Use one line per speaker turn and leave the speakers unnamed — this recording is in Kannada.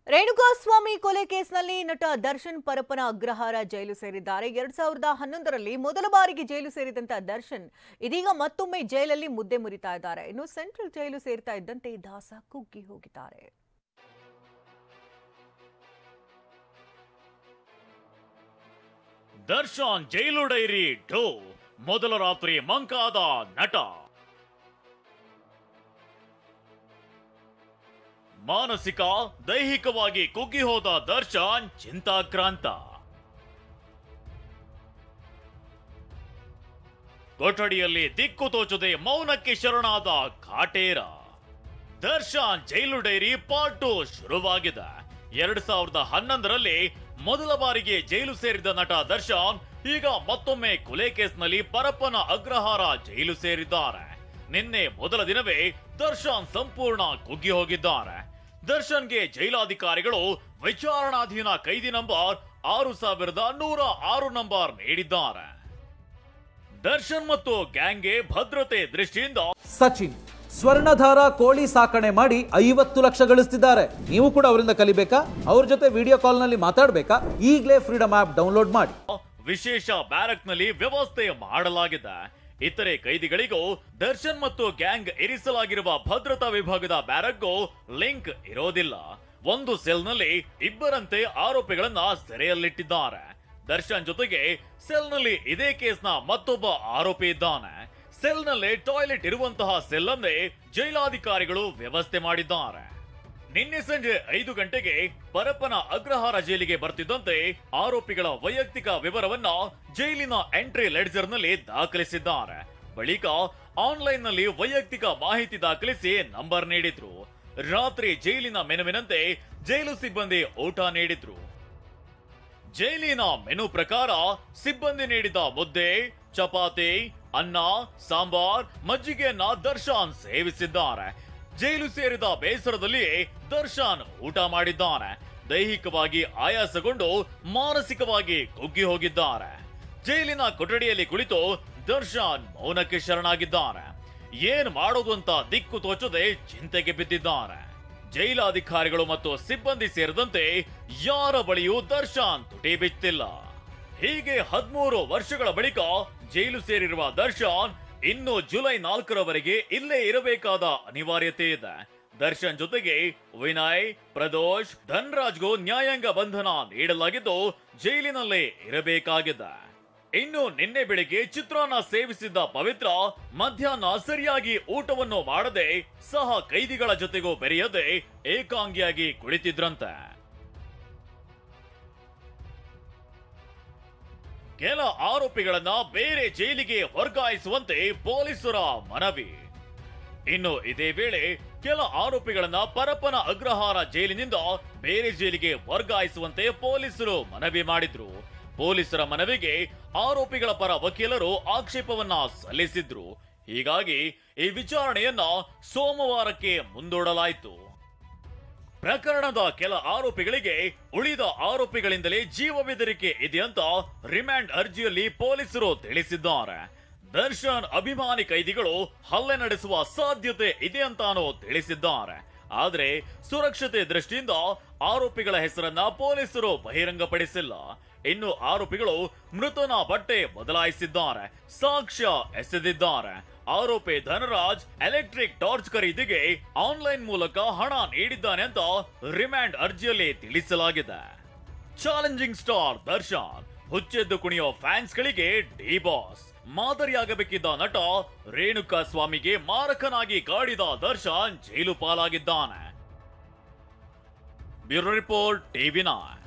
ರೇಣುಕಾಸ್ವಾಮಿ ಕೊಲೆ ಕೇಸ್ನಲ್ಲಿ ನಟ ದರ್ಶನ್ ಪರಪ್ಪನ ಅಗ್ರಹಾರ ಜೈಲು ಸೇರಿದ್ದಾರೆ. 2011ರಲ್ಲಿ ಮೊದಲ ಬಾರಿಗೆ ಜೈಲು ಸೇರಿದಂತ ದರ್ಶನ್ ಇದೀಗ ಮತ್ತೊಮ್ಮೆ ಜೈಲಲ್ಲಿ ಮುದ್ದೆ ಮುರಿತಾ ಇದ್ದಾರೆ. ಇನ್ನು ಸೆಂಟ್ರಲ್ ಜೈಲು ಸೇರ್ತಾ ಇದ್ದಂತೆ ದಾಸ ಕುಗ್ಗಿ ಹೋಗಿದ್ದಾರೆ.
ದರ್ಶನ್ ಜೈಲು ಡೈರಿ ಢೋ ಮೊದಲ ರಾತ್ರಿ ಮಂಕಾದ ನಟ. ಮಾನಸಿಕ ದೈಹಿಕವಾಗಿ ಕುಗ್ಗಿ ಹೋದ ದರ್ಶನ್ ಚಿಂತಾಕ್ರಾಂತ. ಕೊಠಡಿಯಲ್ಲಿ ದಿಕ್ಕು ತೋಚದೆ ಮೌನಕ್ಕೆ ಶರಣಾದ ಕಾಟೇರ. ದರ್ಶನ್ ಜೈಲು ಡೈರಿ ಪಾರ್ಟ್ 2 ಶುರುವಾಗಿದೆ. 2011ರಲ್ಲಿ ಮೊದಲ ಬಾರಿಗೆ ಜೈಲು ಸೇರಿದ ನಟ ದರ್ಶನ್ ಈಗ ಮತ್ತೊಮ್ಮೆ ಕೊಲೆ ಕೇಸ್ನಲ್ಲಿ ಪರಪ್ಪನ ಅಗ್ರಹಾರ ಜೈಲು ಸೇರಿದ್ದಾರೆ. ನಿನ್ನೆ ಮೊದಲ ದಿನವೇ ದರ್ಶನ್ ಸಂಪೂರ್ಣ ಕುಗ್ಗಿ ಹೋಗಿದ್ದಾರೆ. ದರ್ಶನ್ಗೆ ಜೈಲಾಧಿಕಾರಿಗಳು ವಿಚಾರಣಾಧೀನ ಕೈದಿ ನಂಬರ್ 6106 ನಂಬರ್ ನೀಡಿದ್ದಾರೆ. ದರ್ಶನ್ ಮತ್ತು ಗ್ಯಾಂಗ್ಗೆ ಭದ್ರತೆ ದೃಷ್ಟಿಯಿಂದ
ಸಚಿನ್ ಸ್ವರ್ಣಧಾರ ಕೋಳಿ ಸಾಕಣೆ ಮಾಡಿ 50 ಲಕ್ಷ ಗಳಿಸ್ತಿದ್ದಾರೆ. ನೀವು ಕೂಡ ಅವರಿಂದ ಕಲಿಬೇಕಾ? ಅವ್ರ ಜೊತೆ ವಿಡಿಯೋ ಕಾಲ್ ನಲ್ಲಿ ಮಾತಾಡಬೇಕಾ? ಈಗಲೇ ಫ್ರೀಡಮ್ ಆಪ್ ಡೌನ್ಲೋಡ್ ಮಾಡಿ.
ವಿಶೇಷ ಬ್ಯಾರಕ್ ನಲ್ಲಿ ವ್ಯವಸ್ಥೆ ಮಾಡಲಾಗಿದೆ. ಇತರೆ ಕೈದಿಗಳಿಗೂ ದರ್ಶನ್ ಮತ್ತು ಗ್ಯಾಂಗ್ ಇರಿಸಲಾಗಿರುವ ಭದ್ರತಾ ವಿಭಾಗದ ಬ್ಯಾರಕ್ಗೂ ಲಿಂಕ್ ಇರೋದಿಲ್ಲ. ಒಂದು ಸೆಲ್ನಲ್ಲಿ ಇಬ್ಬರಂತೆ ಆರೋಪಿಗಳನ್ನ ಸೆರೆಯಲ್ಲಿಟ್ಟಿದ್ದಾರೆ. ದರ್ಶನ್ ಜೊತೆಗೆ ಸೆಲ್ನಲ್ಲಿ ಇದೇ ಕೇಸ್ನ ಮತ್ತೊಬ್ಬ ಆರೋಪಿ ಇದ್ದಾನೆ. ಸೆಲ್ನಲ್ಲೇ ಟಾಯ್ಲೆಟ್ ಇರುವಂತಹ ಸೆಲ್ ಅನ್ನೇ ಜೈಲಾಧಿಕಾರಿಗಳು ವ್ಯವಸ್ಥೆ ಮಾಡಿದ್ದಾರೆ. ನಿನ್ನೆ ಸಂಜೆ 5 ಗಂಟೆಗೆ ಪರಪ್ಪನ ಅಗ್ರಹಾರ ಜೈಲಿಗೆ ಬರ್ತಿದ್ದಂತೆ ಆರೋಪಿಗಳ ವೈಯಕ್ತಿಕ ವಿವರವನ್ನ ಜೈಲಿನ ಎಂಟ್ರಿ ಲೆಡ್ಜರ್ ನಲ್ಲಿ ದಾಖಲಿಸಿದ್ದಾರೆ. ಬಳಿಕ ಆನ್ಲೈನ್ ನಲ್ಲಿ ವೈಯಕ್ತಿಕ ಮಾಹಿತಿ ದಾಖಲಿಸಿ ನಂಬರ್ ನೀಡಿದ್ರು. ರಾತ್ರಿ ಜೈಲಿನ ಮೆನುವಿನಂತೆ ಜೈಲು ಸಿಬ್ಬಂದಿ ಊಟ ನೀಡಿದ್ರು. ಜೈಲಿನ ಮೆನು ಪ್ರಕಾರ ಸಿಬ್ಬಂದಿ ನೀಡಿದ ಮುದ್ದೆ, ಚಪಾತಿ, ಅನ್ನ, ಸಾಂಬಾರ್, ಮಜ್ಜಿಗೆಯನ್ನ ದರ್ಶನ್ ಸೇವಿಸಿದ್ದಾರೆ. ಜೈಲು ಸೇರಿದ ಬೇಸರದಲ್ಲಿ ದರ್ಶನ್ ಊಟ ಮಾಡಿದ್ದಾನೆ. ದೈಹಿಕವಾಗಿ ಆಯಾಸಗೊಂಡು ಮಾನಸಿಕವಾಗಿ ಕುಗ್ಗಿ ಹೋಗಿದ್ದಾರೆ. ಜೈಲಿನ ಕೊಠಡಿಯಲ್ಲಿ ಕುಳಿತು ದರ್ಶನ್ ಮೌನಕ್ಕೆ ಶರಣಾಗಿದ್ದಾರೆ. ಏನ್ ಮಾಡೋದು ಅಂತ ದಿಕ್ಕು ತೋಚದೆ ಚಿಂತೆಗೆ ಬಿದ್ದಿದ್ದಾರೆ. ಜೈಲಾಧಿಕಾರಿಗಳು ಮತ್ತು ಸಿಬ್ಬಂದಿ ಸೇರಿದಂತೆ ಯಾರ ಬಳಿಯೂ ದರ್ಶನ್ ತುಟಿ ಬಿಚ್ಚಿಲ್ಲ. ಹೀಗೆ 13 ವರ್ಷಗಳ ಬಳಿಕ ಜೈಲು ಸೇರಿರುವ ದರ್ಶನ್ ಇನ್ನು ಜುಲೈ 4ರವರೆಗೆ ಇಲ್ಲೇ ಇರಬೇಕಾದ ಅನಿವಾರ್ಯತೆ ಇದೆ. ದರ್ಶನ್ ಜೊತೆಗೆ ವಿನಯ್, ಪ್ರದೋಷ್, ಧನ್ರಾಜ್ಗೂ ನ್ಯಾಯಾಂಗ ಬಂಧನ ನೀಡಲಾಗಿದ್ದು ಜೈಲಿನಲ್ಲೇ ಇರಬೇಕಾಗಿದೆ. ಇನ್ನು ನಿನ್ನೆ ಬೆಳಿಗ್ಗೆ ಚಿತ್ರಾನ್ನ ಸೇವಿಸಿದ್ದ ಪವಿತ್ರ ಮಧ್ಯಾಹ್ನ ಸರಿಯಾಗಿ ಊಟವನ್ನು ಮಾಡದೆ ಸಹ ಕೈದಿಗಳ ಜೊತೆಗೂ ಬೆರೆಯದೆ ಏಕಾಂಗಿಯಾಗಿ ಕುಳಿತಿದ್ರಂತೆ. ಕೆಲ ಆರೋಪಿಗಳನ್ನ ಬೇರೆ ಜೈಲಿಗೆ ವರ್ಗಾಯಿಸುವಂತೆ ಪೊಲೀಸರ ಮನವಿ. ಇನ್ನು ಇದೇ ವೇಳೆ ಕೆಲ ಆರೋಪಿಗಳನ್ನ ಪರಪ್ಪನ ಅಗ್ರಹಾರ ಜೈಲಿನಿಂದ ಬೇರೆ ಜೈಲಿಗೆ ವರ್ಗಾಯಿಸುವಂತೆ ಪೊಲೀಸರು ಮನವಿ ಮಾಡಿದ್ರು. ಪೊಲೀಸರ ಮನವಿಗೆ ಆರೋಪಿಗಳ ಪರ ವಕೀಲರು ಆಕ್ಷೇಪವನ್ನ ಸಲ್ಲಿಸಿದ್ರು. ಹೀಗಾಗಿ ಈ ವಿಚಾರಣೆಯನ್ನ ಸೋಮವಾರಕ್ಕೆ ಮುಂದೂಡಲಾಯಿತು. ಪ್ರಕರಣದ ಕೆಲ ಆರೋಪಿಗಳಿಗೆ ಉಳಿದ ಆರೋಪಿಗಳಿಂದಲೇ ಜೀವ ಬೆದರಿಕೆ ಇದೆಯಂತ ರಿಮ್ಯಾಂಡ್ ಅರ್ಜಿಯಲ್ಲಿ ಪೊಲೀಸರು ತಿಳಿಸಿದ್ದಾರೆ. ದರ್ಶನ್ ಅಭಿಮಾನಿ ಕೈದಿಗಳು ಹಲ್ಲೆ ನಡೆಸುವ ಸಾಧ್ಯತೆ ಇದೆ ಅಂತಾನೂ ತಿಳಿಸಿದ್ದಾರೆ. ಆದರೆ ಸುರಕ್ಷತೆ ದೃಷ್ಟಿಯಿಂದ ಆರೋಪಿಗಳ ಹೆಸರನ್ನ ಪೊಲೀಸರು ಬಹಿರಂಗಪಡಿಸಿಲ್ಲ. ಇನ್ನು ಆರೋಪಿಗಳು ಮೃತನ ಬಟ್ಟೆ ಬದಲಾಯಿಸಿದ್ದಾರೆ, ಸಾಕ್ಷ್ಯ ಎಸೆದಿದ್ದಾರೆ. ಆರೋಪಿ ಧನರಾಜ್ ಎಲೆಕ್ಟ್ರಿಕ್ ಟಾರ್ಚ್ ಖರೀದಿಗೆ ಆನ್ಲೈನ್ ಮೂಲಕ ಹಣ ನೀಡಿದ್ದಾನೆ ಅಂತ ರಿಮ್ಯಾಂಡ್ ಅರ್ಜಿಯಲ್ಲಿ ತಿಳಿಸಲಾಗಿದೆ. ಚಾಲೆಂಜಿಂಗ್ ಸ್ಟಾರ್ ದರ್ಶನ್ ಹುಚ್ಚೆದ್ದು ಕುಣಿಯೋ ಫ್ಯಾನ್ಸ್ ಗಳಿಗೆ ಡಿ ಬಾಸ್ ಮಾದರಿಯಾಗಬೇಕಿದ್ದ ನಟ ರೇಣುಕಾಸ್ವಾಮಿಗೆ ಮಾರಕನಾಗಿ ಕಾಡಿದ ದರ್ಶನ್ ಜೈಲು ಪಾಲಾಗಿದ್ದಾನೆ. Bureau report, TV9.